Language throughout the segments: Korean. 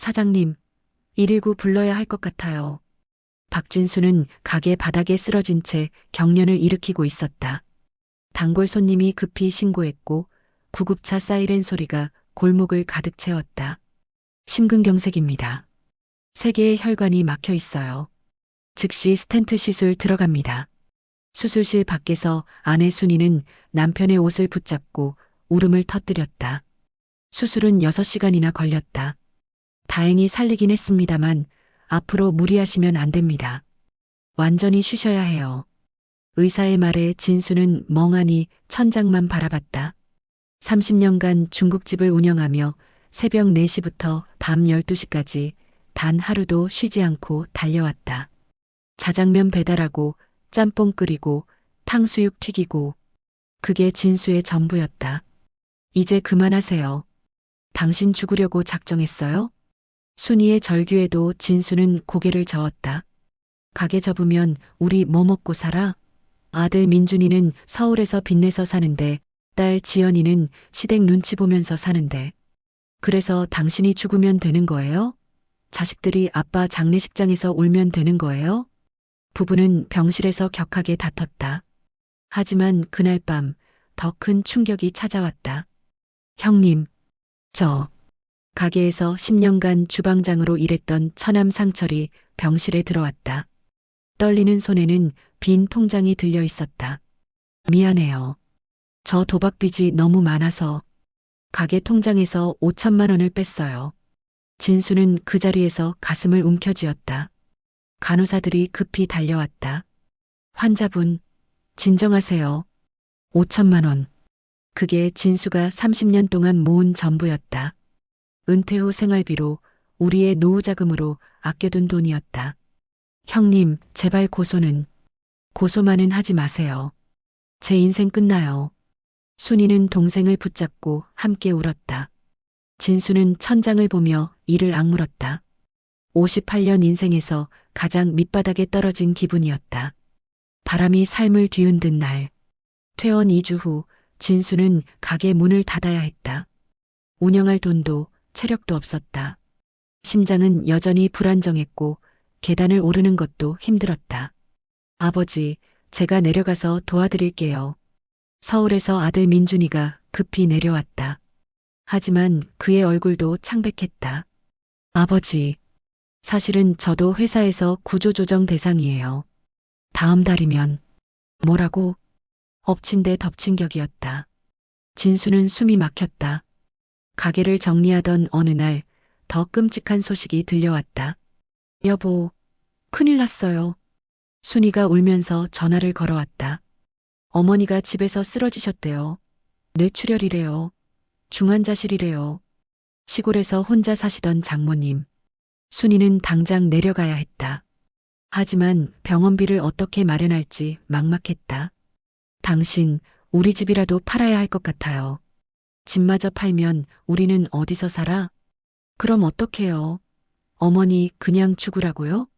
사장님, 119 불러야 할 것 같아요. 박진수는 가게 바닥에 쓰러진 채 경련을 일으키고 있었다. 단골 손님이 급히 신고했고 구급차 사이렌 소리가 골목을 가득 채웠다. 심근경색입니다. 세 개의 혈관이 막혀 있어요. 즉시 스텐트 시술 들어갑니다. 수술실 밖에서 아내 순이는 남편의 옷을 붙잡고 울음을 터뜨렸다. 수술은 6시간이나 걸렸다. 다행히 살리긴 했습니다만 앞으로 무리하시면 안 됩니다. 완전히 쉬셔야 해요. 의사의 말에 진수는 멍하니 천장만 바라봤다. 30년간 중국집을 운영하며 새벽 4시부터 밤 12시까지 단 하루도 쉬지 않고 달려왔다. 자장면 배달하고 짬뽕 끓이고 탕수육 튀기고 그게 진수의 전부였다. 이제 그만하세요. 당신 죽으려고 작정했어요? 순이의 절규에도 진수는 고개를 저었다. 가게 접으면 우리 뭐 먹고 살아? 아들 민준이는 서울에서 빚내서 사는데 딸 지연이는 시댁 눈치 보면서 사는데 그래서 당신이 죽으면 되는 거예요? 자식들이 아빠 장례식장에서 울면 되는 거예요? 부부는 병실에서 격하게 다퉜다. 하지만 그날 밤 더 큰 충격이 찾아왔다. 형님, 저 가게에서 10년간 주방장으로 일했던 처남 상철이 병실에 들어왔다. 떨리는 손에는 빈 통장이 들려 있었다. 미안해요. 저 도박빚이 너무 많아서 가게 통장에서 5천만 원을 뺐어요. 진수는 그 자리에서 가슴을 움켜쥐었다. 간호사들이 급히 달려왔다. 환자분, 진정하세요. 5천만 원. 그게 진수가 30년 동안 모은 전부였다. 은퇴 후 생활비로 우리의 노후 자금으로 아껴둔 돈이었다. 형님, 제발 고소만은 하지 마세요. 제 인생 끝나요. 순이는 동생을 붙잡고 함께 울었다. 진수는 천장을 보며 이를 악물었다. 58년 인생에서 가장 밑바닥에 떨어진 기분이었다. 바람이 삶을 뒤흔든 날. 퇴원 2주 후 진수는 가게 문을 닫아야 했다. 운영할 돈도 체력도 없었다. 심장은 여전히 불안정했고 계단을 오르는 것도 힘들었다. 아버지, 제가 내려가서 도와드릴게요. 서울에서 아들 민준이가 급히 내려왔다. 하지만 그의 얼굴도 창백했다. 아버지, 사실은 저도 회사에서 구조조정 대상이에요. 다음 달이면 뭐라고? 엎친 데 덮친 격이었다. 진수는 숨이 막혔다. 가게를 정리하던 어느 날 더 끔찍한 소식이 들려왔다. 여보, 큰일 났어요. 순이가 울면서 전화를 걸어왔다. 어머니가 집에서 쓰러지셨대요. 뇌출혈이래요. 중환자실이래요. 시골에서 혼자 사시던 장모님. 순이는 당장 내려가야 했다. 하지만 병원비를 어떻게 마련할지 막막했다. 당신, 우리 집이라도 팔아야 할 것 같아요. 집마저 팔면 우리는 어디서 살아? 그럼 어떡해요? 어머니 그냥 죽으라고요?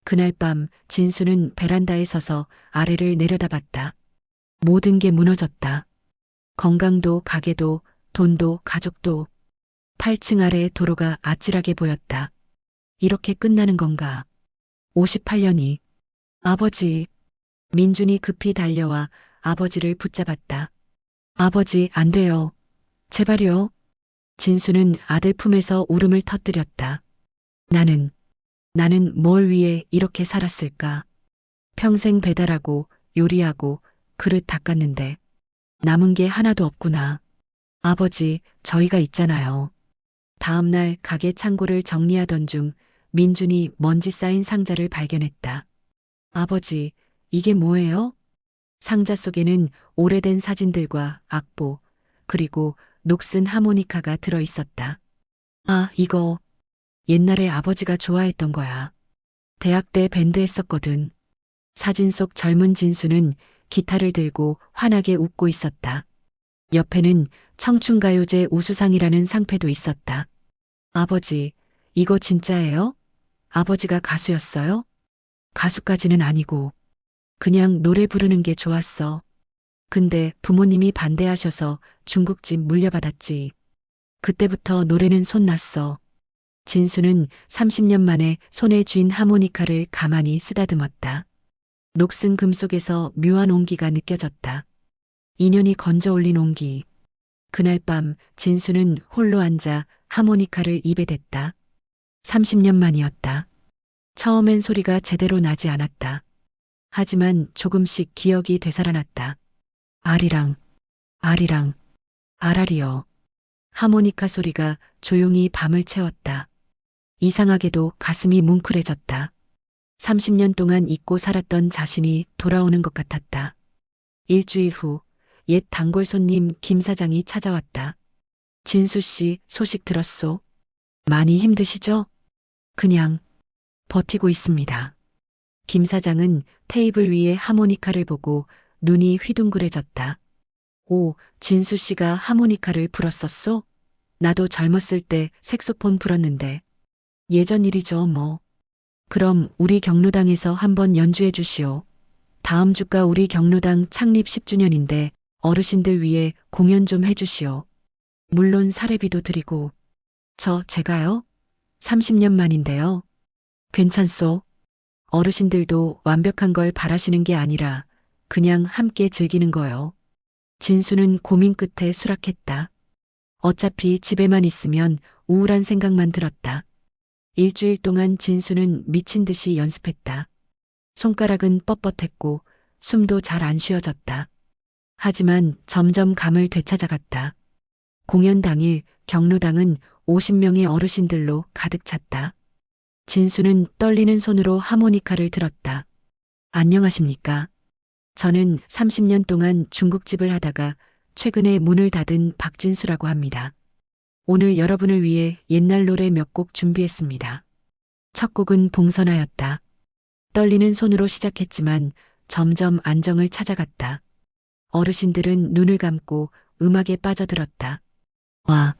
그날 밤 진수는 베란다에 서서 아래를 내려다봤다. 모든 게 무너졌다. 건강도 가게도 돈도 가족도 8층 아래의 도로가 아찔하게 보였다. 이렇게 끝나는 건가? 58년이. 아버지. 민준이 급히 달려와 아버지를 붙잡았다. 아버지, 안 돼요. 제발요. 진수는 아들 품에서 울음을 터뜨렸다. 나는 뭘 위해 이렇게 살았을까? 평생 배달하고 요리하고 그릇 닦았는데 남은 게 하나도 없구나. 아버지, 저희가 있잖아요. 다음 날 가게 창고를 정리하던 중 민준이 먼지 쌓인 상자를 발견했다. 아버지, 이게 뭐예요? 상자 속에는 오래된 사진들과 악보, 그리고 녹슨 하모니카가 들어 있었다. 아, 이거 옛날에 아버지가 좋아했던 거야. 대학 때 밴드 했었거든. 사진 속 젊은 진수는 기타를 들고 환하게 웃고 있었다. 옆에는 청춘가요제 우수상이라는 상패도 있었다. 아버지, 이거 진짜예요? 아버지가 가수였어요? 가수까지는 아니고 그냥 노래 부르는 게 좋았어. 근데 부모님이 반대하셔서 중국집 물려받았지. 그때부터 노래는 손 놨어. 진수는 30년 만에 손에 쥔 하모니카를 가만히 쓰다듬었다. 녹슨 금속에서 묘한 온기가 느껴졌다. 인연이 건져 올린 온기. 그날 밤 진수는 홀로 앉아 하모니카를 입에 댔다. 30년 만이었다. 처음엔 소리가 제대로 나지 않았다. 하지만 조금씩 기억이 되살아났다. 아리랑, 아리랑, 아라리요. 하모니카 소리가 조용히 밤을 채웠다. 이상하게도 가슴이 뭉클해졌다. 30년 동안 잊고 살았던 자신이 돌아오는 것 같았다. 일주일 후, 옛 단골 손님 김 사장이 찾아왔다. 진수 씨, 소식 들었소? 많이 힘드시죠? 그냥 버티고 있습니다. 김 사장은 테이블 위에 하모니카를 보고 눈이 휘둥그레졌다. 오, 진수 씨가 하모니카를 불었었소? 나도 젊었을 때 색소폰 불었는데. 예전 일이죠, 뭐. 그럼 우리 경로당에서 한번 연주해 주시오. 다음 주가 우리 경로당 창립 10주년인데 어르신들 위해 공연 좀 해주시오. 물론 사례비도 드리고. 제가요? 30년 만인데요. 괜찮소. 어르신들도 완벽한 걸 바라시는 게 아니라 그냥 함께 즐기는 거요. 진수는 고민 끝에 수락했다. 어차피 집에만 있으면 우울한 생각만 들었다. 일주일 동안 진수는 미친 듯이 연습했다. 손가락은 뻣뻣했고 숨도 잘 안 쉬어졌다. 하지만 점점 감을 되찾아갔다. 공연 당일 경로당은 50명의 어르신들로 가득 찼다. 진수는 떨리는 손으로 하모니카를 들었다. 안녕하십니까? 저는 30년 동안 중국집을 하다가 최근에 문을 닫은 박진수라고 합니다. 오늘 여러분을 위해 옛날 노래 몇 곡 준비했습니다. 첫 곡은 봉선화였다. 떨리는 손으로 시작했지만 점점 안정을 찾아갔다. 어르신들은 눈을 감고 음악에 빠져들었다. 와,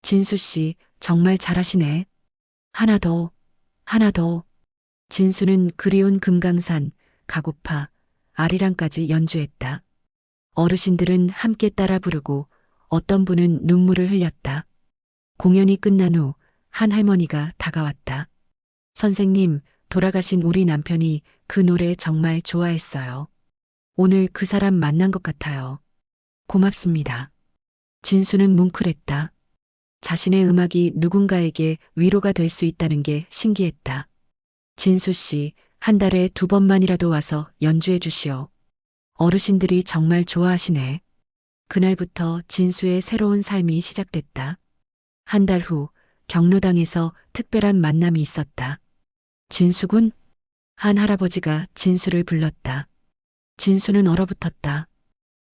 진수 씨 정말 잘하시네. 하나 더, 하나 더. 진수는 그리운 금강산, 가고파, 아리랑까지 연주했다. 어르신들은 함께 따라 부르고 어떤 분은 눈물을 흘렸다. 공연이 끝난 후 한 할머니가 다가왔다. 선생님, 돌아가신 우리 남편이 그 노래 정말 좋아했어요. 오늘 그 사람 만난 것 같아요. 고맙습니다. 진수는 뭉클했다. 자신의 음악이 누군가에게 위로가 될 수 있다는 게 신기했다. 진수 씨, 한 달에 2번만이라도 와서 연주해 주시오. 어르신들이 정말 좋아하시네. 그날부터 진수의 새로운 삶이 시작됐다. 한 달 후 경로당에서 특별한 만남이 있었다. 진수군? 한 할아버지가 진수를 불렀다. 진수는 얼어붙었다.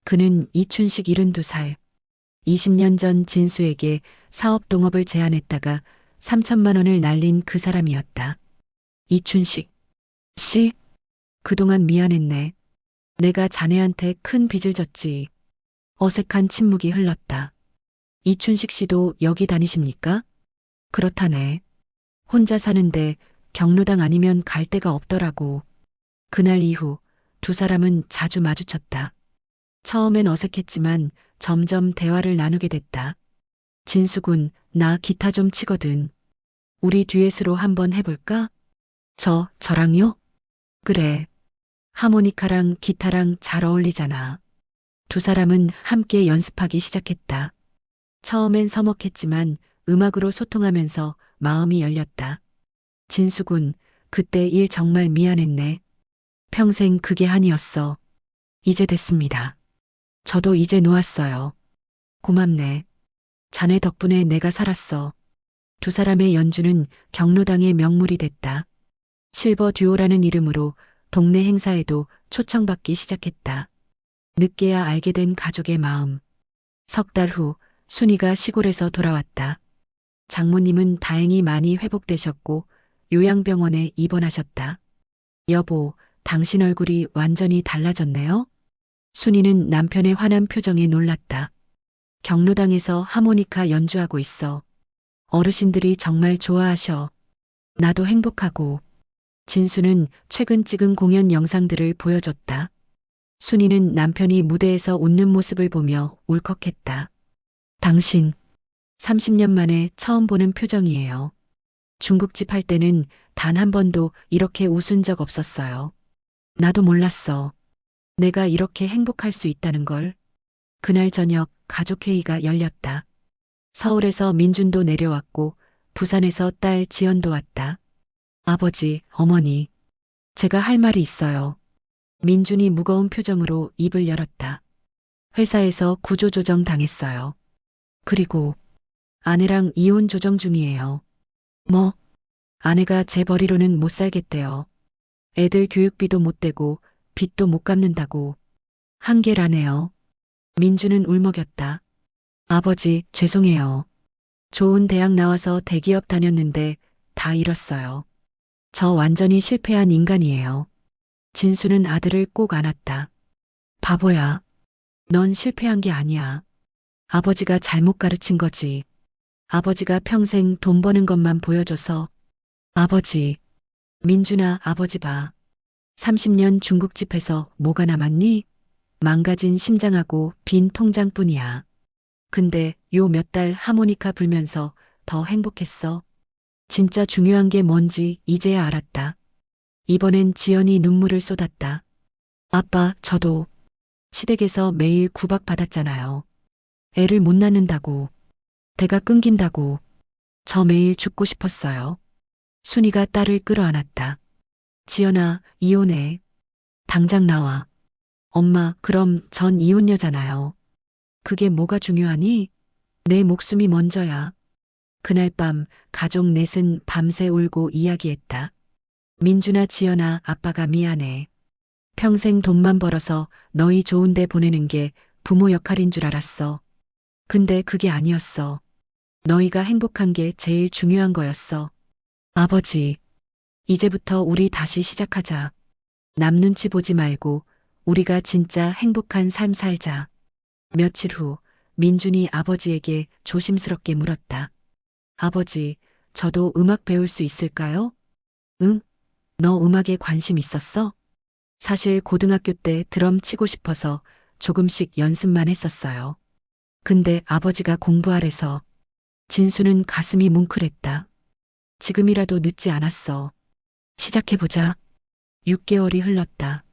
그는 이춘식 72살. 20년 전 진수에게 사업 동업을 제안했다가 3천만 원을 날린 그 사람이었다. 이춘식 씨, 그동안 미안했네. 내가 자네한테 큰 빚을 졌지. 어색한 침묵이 흘렀다. 이춘식 씨도 여기 다니십니까? 그렇다네. 혼자 사는데 경로당 아니면 갈 데가 없더라고. 그날 이후 두 사람은 자주 마주쳤다. 처음엔 어색했지만 점점 대화를 나누게 됐다. 진수군, 나 기타 좀 치거든. 우리 듀엣으로 한번 해볼까? 저랑요? 그래. 하모니카랑 기타랑 잘 어울리잖아. 두 사람은 함께 연습하기 시작했다. 처음엔 서먹했지만 음악으로 소통하면서 마음이 열렸다. 진수군, 그때 일 정말 미안했네. 평생 그게 한이었어. 이제 됐습니다. 저도 이제 놓았어요. 고맙네. 자네 덕분에 내가 살았어. 두 사람의 연주는 경로당의 명물이 됐다. 실버 듀오라는 이름으로 동네 행사에도 초청받기 시작했다. 늦게야 알게 된 가족의 마음. 석 달 후 순이가 시골에서 돌아왔다. 장모님은 다행히 많이 회복되셨고 요양병원에 입원하셨다. 여보, 당신 얼굴이 완전히 달라졌네요? 순이는 남편의 환한 표정에 놀랐다. 경로당에서 하모니카 연주하고 있어. 어르신들이 정말 좋아하셔. 나도 행복하고. 진수는 최근 찍은 공연 영상들을 보여줬다. 순이는 남편이 무대에서 웃는 모습을 보며 울컥했다. 당신, 30년 만에 처음 보는 표정이에요. 중국집 할 때는 단 한 번도 이렇게 웃은 적 없었어요. 나도 몰랐어. 내가 이렇게 행복할 수 있다는 걸. 그날 저녁 가족회의가 열렸다. 서울에서 민준도 내려왔고 부산에서 딸 지연도 왔다. 아버지, 어머니, 제가 할 말이 있어요. 민준이 무거운 표정으로 입을 열었다. 회사에서 구조조정 당했어요. 그리고 아내랑 이혼 조정 중이에요. 뭐? 아내가 제 벌이로는 못 살겠대요. 애들 교육비도 못 대고 빚도 못 갚는다고. 한계라네요. 민주는 울먹였다. 아버지, 죄송해요. 좋은 대학 나와서 대기업 다녔는데 다 잃었어요. 저 완전히 실패한 인간이에요. 진수는 아들을 꼭 안았다. 바보야. 넌 실패한 게 아니야. 아버지가 잘못 가르친 거지. 아버지가 평생 돈 버는 것만 보여줘서. 아버지. 민준아, 아버지 봐. 30년 중국집에서 뭐가 남았니? 망가진 심장하고 빈 통장뿐이야. 근데 요 몇 달 하모니카 불면서 더 행복했어. 진짜 중요한 게 뭔지 이제야 알았다. 이번엔 지연이 눈물을 쏟았다. 아빠, 저도 시댁에서 매일 구박받았잖아요. 애를 못 낳는다고. 대가 끊긴다고. 저 매일 죽고 싶었어요. 순이가 딸을 끌어안았다. 지연아, 이혼해. 당장 나와. 엄마, 그럼 전 이혼녀잖아요. 그게 뭐가 중요하니? 내 목숨이 먼저야. 그날 밤 가족 넷은 밤새 울고 이야기했다. 민준아, 지연아, 아빠가 미안해. 평생 돈만 벌어서 너희 좋은 데 보내는 게 부모 역할인 줄 알았어. 근데 그게 아니었어. 너희가 행복한 게 제일 중요한 거였어. 아버지, 이제부터 우리 다시 시작하자. 남 눈치 보지 말고 우리가 진짜 행복한 삶 살자. 며칠 후 민준이 아버지에게 조심스럽게 물었다. 아버지, 저도 음악 배울 수 있을까요? 응? 너 음악에 관심 있었어? 사실 고등학교 때 드럼 치고 싶어서 조금씩 연습만 했었어요. 근데 아버지가 공부하래서. 진수는 가슴이 뭉클했다. 지금이라도 늦지 않았어. 시작해보자. 6개월이 흘렀다.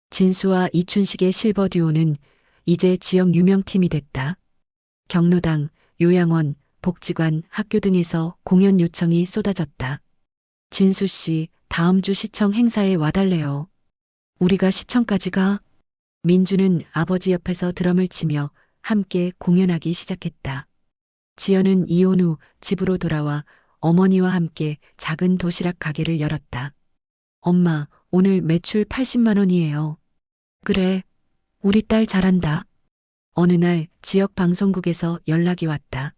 진수와 이춘식의 실버 듀오는 이제 지역 유명팀이 됐다. 경로당, 요양원, 복지관, 학교 등에서 공연 요청이 쏟아졌다. 진수 씨, 다음 주 시청 행사에 와달래요. 우리가 시청까지 가? 민주는 아버지 옆에서 드럼을 치며 함께 공연하기 시작했다. 지연은 이혼 후 집으로 돌아와 어머니와 함께 작은 도시락 가게를 열었다. 엄마, 오늘 매출 80만 원이에요. 그래, 우리 딸 잘한다. 어느 날 지역 방송국에서 연락이 왔다.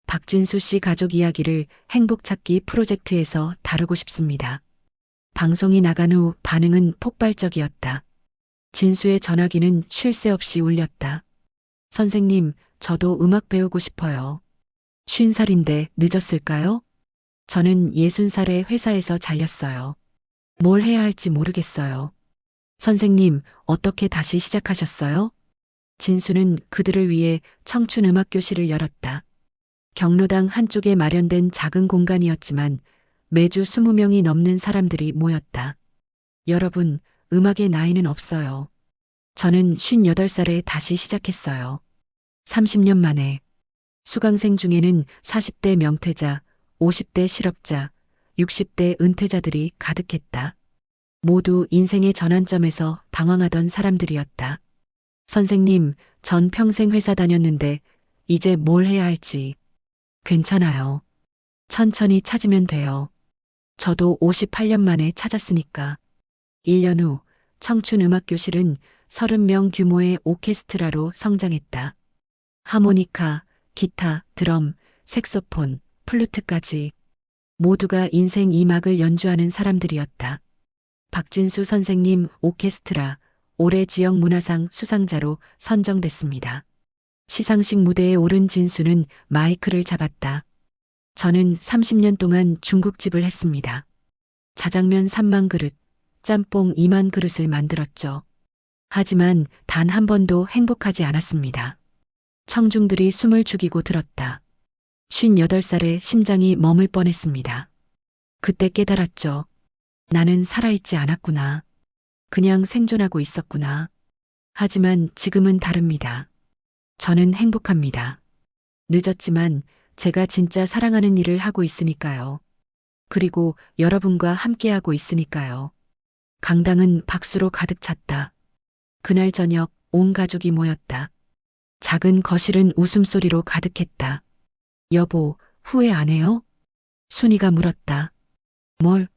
박진수 씨 가족 이야기를 행복 찾기 프로젝트에서 다루고 싶습니다. 방송이 나간 후 반응은 폭발적이었다. 진수의 전화기는 쉴 새 없이 울렸다. 선생님, 저도 음악 배우고 싶어요. 50살인데 늦었을까요? 저는 60살에 회사에서 잘렸어요. 뭘 해야 할지 모르겠어요. 선생님, 어떻게 다시 시작하셨어요? 진수는 그들을 위해 청춘 음악 교실을 열었다. 경로당 한쪽에 마련된 작은 공간이었지만 매주 20명이 넘는 사람들이 모였다. 여러분, 음악의 나이는 없어요. 저는 58살에 다시 시작했어요. 30년 만에. 수강생 중에는 40대 명퇴자, 50대 실업자, 60대 은퇴자들이 가득했다. 모두 인생의 전환점에서 방황하던 사람들이었다. 선생님, 전 평생 회사 다녔는데 이제 뭘 해야 할지. 괜찮아요. 천천히 찾으면 돼요. 저도 58년 만에 찾았으니까. 1년 후 청춘음악교실은 30명 규모의 오케스트라로 성장했다. 하모니카, 기타, 드럼, 색소폰, 플루트까지 모두가 인생 2막을 연주하는 사람들이었다. 박진수 선생님 오케스트라 올해 지역문화상 수상자로 선정됐습니다. 시상식 무대에 오른 진수는 마이크를 잡았다. 저는 30년 동안 중국집을 했습니다. 자장면 3만 그릇, 짬뽕 2만 그릇을 만들었죠. 하지만 단 한 번도 행복하지 않았습니다. 청중들이 숨을 죽이고 들었다. 58살에 심장이 멈을 뻔했습니다. 그때 깨달았죠. 나는 살아있지 않았구나. 그냥 생존하고 있었구나. 하지만 지금은 다릅니다. 저는 행복합니다. 늦었지만 제가 진짜 사랑하는 일을 하고 있으니까요. 그리고 여러분과 함께하고 있으니까요. 강당은 박수로 가득 찼다. 그날 저녁 온 가족이 모였다. 작은 거실은 웃음소리로 가득했다. 여보, 후회 안 해요? 순이가 물었다. 뭘?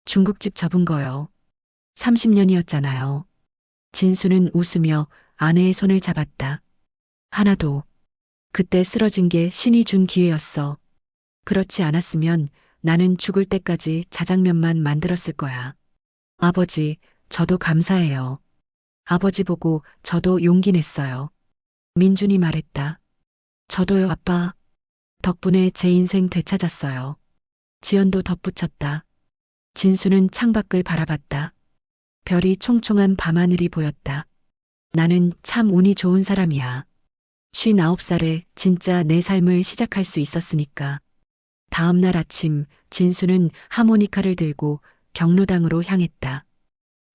중국집 접은 거요. 30년이었잖아요. 진수는 웃으며 아내의 손을 잡았다. 하나도. 그때 쓰러진 게 신이 준 기회였어. 그렇지 않았으면 나는 죽을 때까지 자장면만 만들었을 거야. 아버지, 저도 감사해요. 아버지 보고 저도 용기 냈어요. 민준이 말했다. 저도요, 아빠. 덕분에 제 인생 되찾았어요. 지연도 덧붙였다. 진수는 창밖을 바라봤다. 별이 총총한 밤하늘이 보였다. 나는 참 운이 좋은 사람이야. 59살에 진짜 내 삶을 시작할 수 있었으니까. 다음 날 아침 진수는 하모니카를 들고 경로당으로 향했다.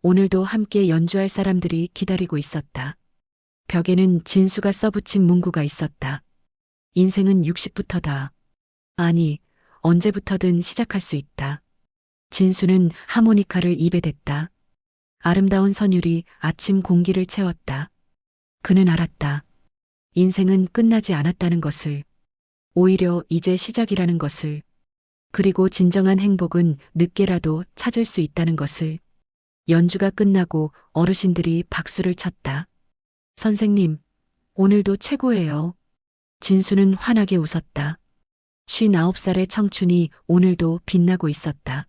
오늘도 함께 연주할 사람들이 기다리고 있었다. 벽에는 진수가 써붙인 문구가 있었다. 인생은 60부터다. 아니, 언제부터든 시작할 수 있다. 진수는 하모니카를 입에 댔다. 아름다운 선율이 아침 공기를 채웠다. 그는 알았다. 인생은 끝나지 않았다는 것을, 오히려 이제 시작이라는 것을, 그리고 진정한 행복은 늦게라도 찾을 수 있다는 것을. 연주가 끝나고 어르신들이 박수를 쳤다. 선생님, 오늘도 최고예요. 진수는 환하게 웃었다. 59살의 청춘이 오늘도 빛나고 있었다.